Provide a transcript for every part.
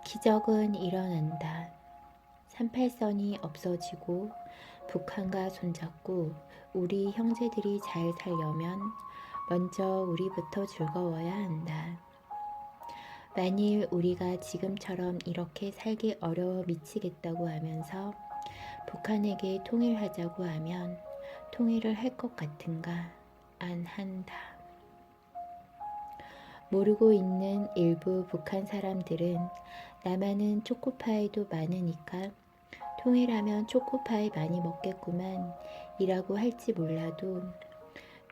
기적은 일어난다. 38선이 없어지고 북한과 손잡고 우리 형제들이 잘 살려면 먼저 우리부터 즐거워야 한다. 만일 우리가 지금처럼 이렇게 살기 어려워 미치겠다고 하면서 북한에게 통일하자고 하면 통일을 할 것 같은가? 안 한다. 모르고 있는 일부 북한 사람들은 남한은 초코파이도 많으니까 통일하면 초코파이 많이 먹겠구만 이라고 할지 몰라도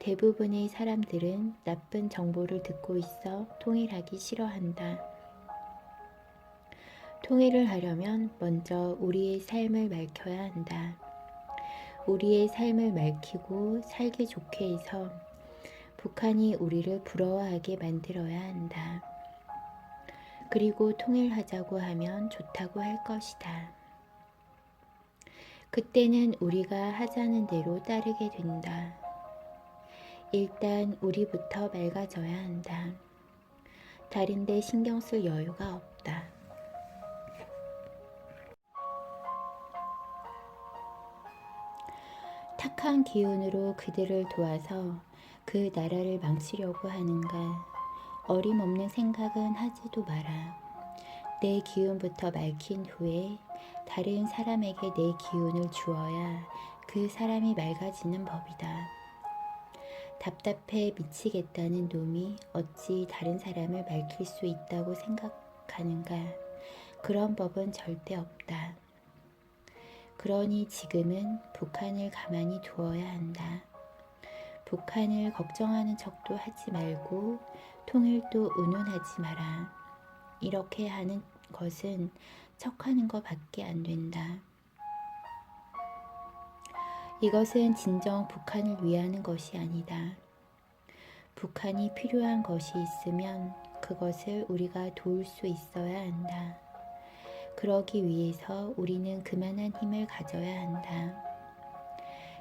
대부분의 사람들은 나쁜 정보를 듣고 있어 통일하기 싫어한다. 통일을 하려면 먼저 우리의 삶을 맑혀야 한다. 우리의 삶을 맑히고 살기 좋게 해서 북한이 우리를 부러워하게 만들어야 한다. 그리고 통일하자고 하면 좋다고 할 것이다. 그때는 우리가 하자는 대로 따르게 된다. 일단 우리부터 맑아져야 한다. 다른데 신경 쓸 여유가 없다. 탁한 기운으로 그들을 도와서 그 나라를 망치려고 하는가? 어림없는 생각은 하지도 마라. 내 기운부터 맑힌 후에 다른 사람에게 내 기운을 주어야 그 사람이 맑아지는 법이다. 답답해 미치겠다는 놈이 어찌 다른 사람을 맑힐 수 있다고 생각하는가? 그런 법은 절대 없다. 그러니 지금은 북한을 가만히 두어야 한다. 북한을 걱정하는 척도 하지 말고 통일도 운운하지 마라. 이렇게 하는 것은 척하는 것밖에 안 된다. 이것은 진정 북한을 위하는 것이 아니다. 북한이 필요한 것이 있으면 그것을 우리가 도울 수 있어야 한다. 그러기 위해서 우리는 그만한 힘을 가져야 한다.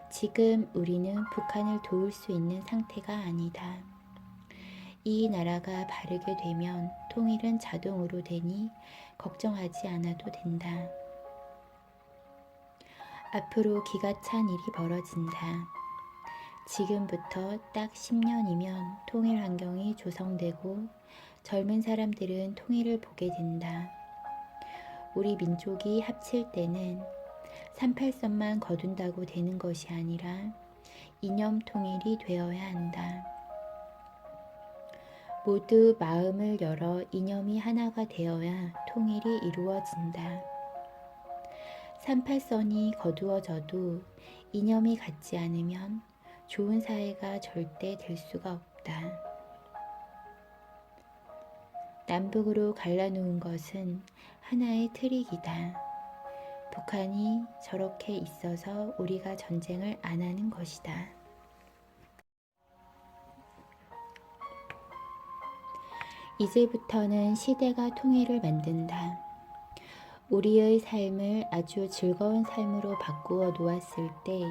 지금 우리는 북한을 도울 수 있는 상태가 아니다. 이 나라가 바르게 되면 통일은 자동으로 되니 걱정하지 않아도 된다. 앞으로 기가 찬 일이 벌어진다. 지금부터 딱 10년이면 통일 환경이 조성되고 젊은 사람들은 통일을 보게 된다. 우리 민족이 합칠 때는 38선만 거둔다고 되는 것이 아니라 이념 통일이 되어야 한다. 모두 마음을 열어 이념이 하나가 되어야 통일이 이루어진다. 38선이 거두어져도 이념이 같지 않으면 좋은 사회가 절대 될 수가 없다. 남북으로 갈라놓은 것은 하나의 트릭이다. 북한이 저렇게 있어서 우리가 전쟁을 안 하는 것이다. 이제부터는 시대가 통일을 만든다. 우리의 삶을 아주 즐거운 삶으로 바꾸어 놓았을 때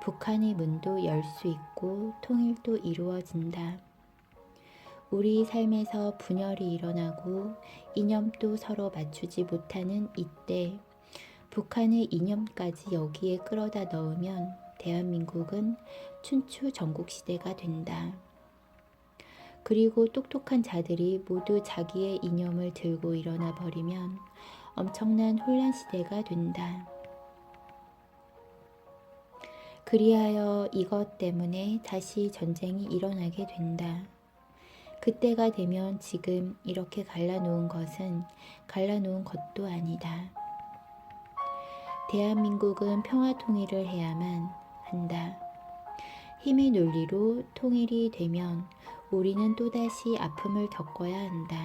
북한의 문도 열 수 있고 통일도 이루어진다. 우리 삶에서 분열이 일어나고 이념도 서로 맞추지 못하는 이때 북한의 이념까지 여기에 끌어다 넣으면 대한민국은 춘추 전국시대가 된다. 그리고 똑똑한 자들이 모두 자기의 이념을 들고 일어나 버리면 엄청난 혼란 시대가 된다. 그리하여 이것 때문에 다시 전쟁이 일어나게 된다. 그때가 되면 지금 이렇게 갈라놓은 것은 갈라놓은 것도 아니다. 대한민국은 평화 통일을 해야만 한다. 힘의 논리로 통일이 되면 우리는 또다시 아픔을 겪어야 한다.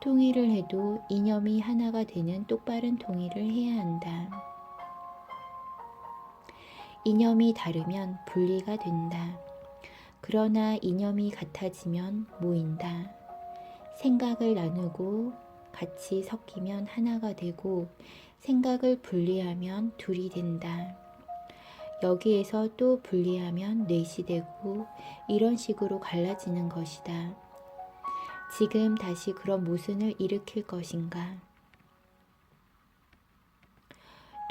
통일을 해도 이념이 하나가 되는 똑바른 통일을 해야 한다. 이념이 다르면 분리가 된다. 그러나 이념이 같아지면 모인다. 생각을 나누고 같이 섞이면 하나가 되고 생각을 분리하면 둘이 된다. 여기에서 또 분리하면 넷이 되고 이런 식으로 갈라지는 것이다. 지금 다시 그런 모순을 일으킬 것인가?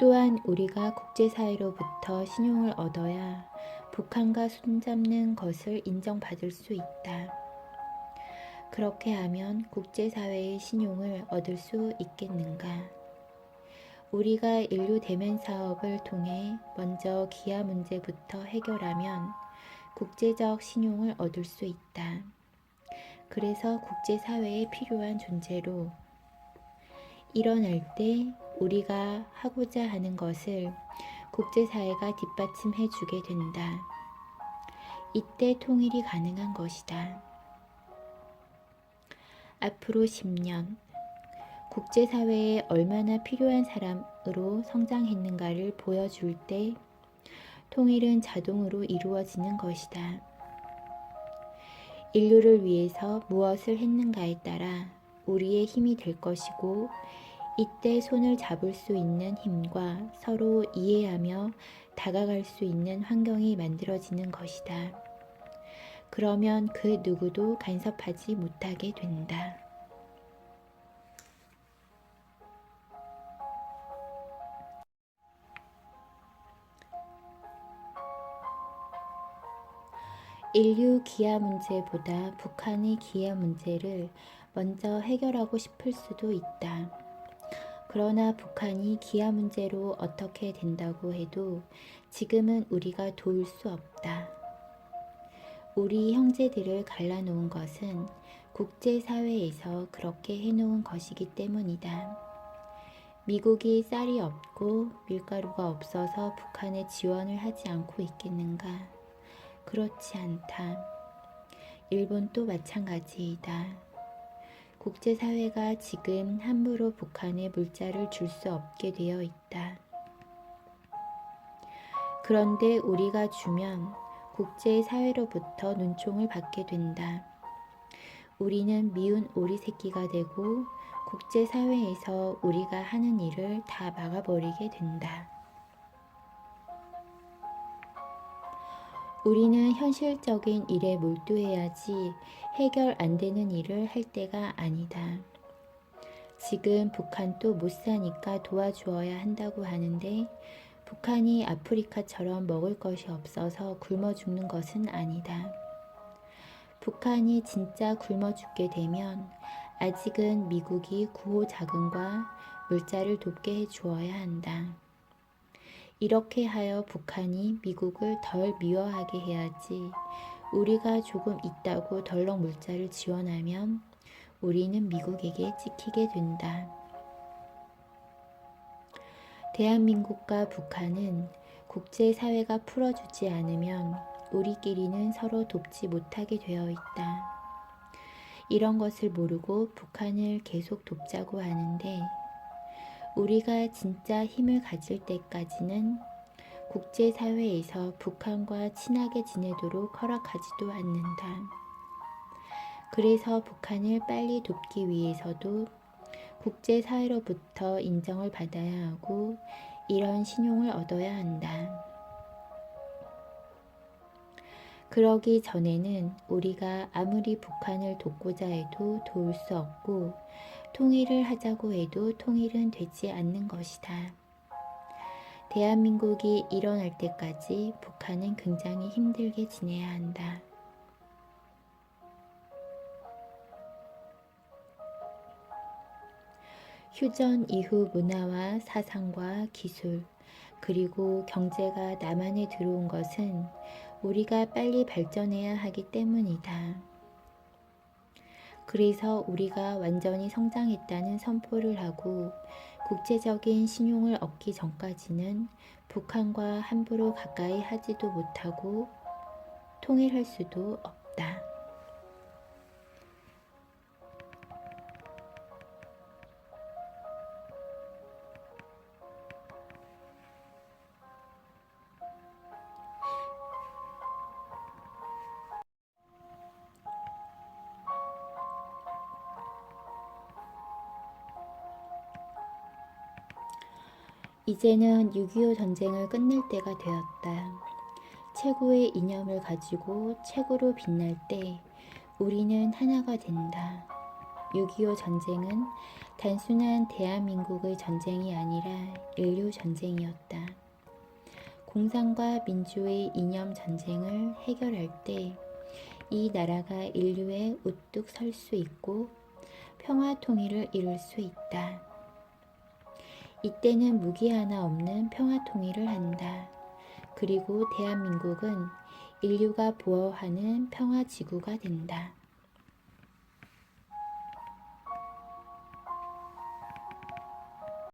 또한 우리가 국제사회로부터 신용을 얻어야 북한과 손잡는 것을 인정받을 수 있다. 그렇게 하면 국제사회의 신용을 얻을 수 있겠는가? 우리가 인류 대면 사업을 통해 먼저 기아 문제부터 해결하면 국제적 신용을 얻을 수 있다. 그래서 국제사회에 필요한 존재로 일어날 때 우리가 하고자 하는 것을 국제사회가 뒷받침해 주게 된다. 이때 통일이 가능한 것이다. 앞으로 10년, 국제사회에 얼마나 필요한 사람으로 성장했는가를 보여줄 때 통일은 자동으로 이루어지는 것이다. 인류를 위해서 무엇을 했는가에 따라 우리의 힘이 될 것이고, 이때 손을 잡을 수 있는 힘과 서로 이해하며 다가갈 수 있는 환경이 만들어지는 것이다. 그러면 그 누구도 간섭하지 못하게 된다. 인류 기아 문제보다 북한의 기아 문제를 먼저 해결하고 싶을 수도 있다. 그러나 북한이 기아 문제로 어떻게 된다고 해도 지금은 우리가 도울 수 없다. 우리 형제들을 갈라놓은 것은 국제사회에서 그렇게 해놓은 것이기 때문이다. 미국이 쌀이 없고 밀가루가 없어서 북한에 지원을 하지 않고 있겠는가? 그렇지 않다. 일본도 마찬가지이다. 국제사회가 지금 함부로 북한에 물자를 줄 수 없게 되어 있다. 그런데 우리가 주면 국제사회로부터 눈총을 받게 된다. 우리는 미운 오리 새끼가 되고 국제사회에서 우리가 하는 일을 다 막아버리게 된다. 우리는 현실적인 일에 몰두해야지 해결 안 되는 일을 할 때가 아니다. 지금 북한도 못 사니까 도와주어야 한다고 하는데 북한이 아프리카처럼 먹을 것이 없어서 굶어 죽는 것은 아니다. 북한이 진짜 굶어 죽게 되면 아직은 미국이 구호 자금과 물자를 돕게 해주어야 한다. 이렇게 하여 북한이 미국을 덜 미워하게 해야지. 우리가 조금 있다고 덜렁 물자를 지원하면 우리는 미국에게 찍히게 된다. 대한민국과 북한은 국제사회가 풀어주지 않으면 우리끼리는 서로 돕지 못하게 되어 있다. 이런 것을 모르고 북한을 계속 돕자고 하는데 우리가 진짜 힘을 가질 때까지는 국제사회에서 북한과 친하게 지내도록 허락하지도 않는다. 그래서 북한을 빨리 돕기 위해서도 국제사회로부터 인정을 받아야 하고 이런 신용을 얻어야 한다. 그러기 전에는 우리가 아무리 북한을 돕고자 해도 도울 수 없고 통일을 하자고 해도 통일은 되지 않는 것이다. 대한민국이 일어날 때까지 북한은 굉장히 힘들게 지내야 한다. 휴전 이후 문화와 사상과 기술 그리고 경제가 남한에 들어온 것은 우리가 빨리 발전해야 하기 때문이다. 그래서 우리가 완전히 성장했다는 선포를 하고 국제적인 신용을 얻기 전까지는 북한과 함부로 가까이 하지도 못하고 통일할 수도 없다. 이제는 6.25 전쟁을 끝낼 때가 되었다. 최고의 이념을 가지고 최고로 빛날 때 우리는 하나가 된다. 6.25 전쟁은 단순한 대한민국의 전쟁이 아니라 인류 전쟁이었다. 공산과 민주의 이념 전쟁을 해결할 때 이 나라가 인류에 우뚝 설 수 있고 평화 통일을 이룰 수 있다. 이때는 무기 하나 없는 평화 통일을 한다. 그리고 대한민국은 인류가 부어하는 평화 지구가 된다.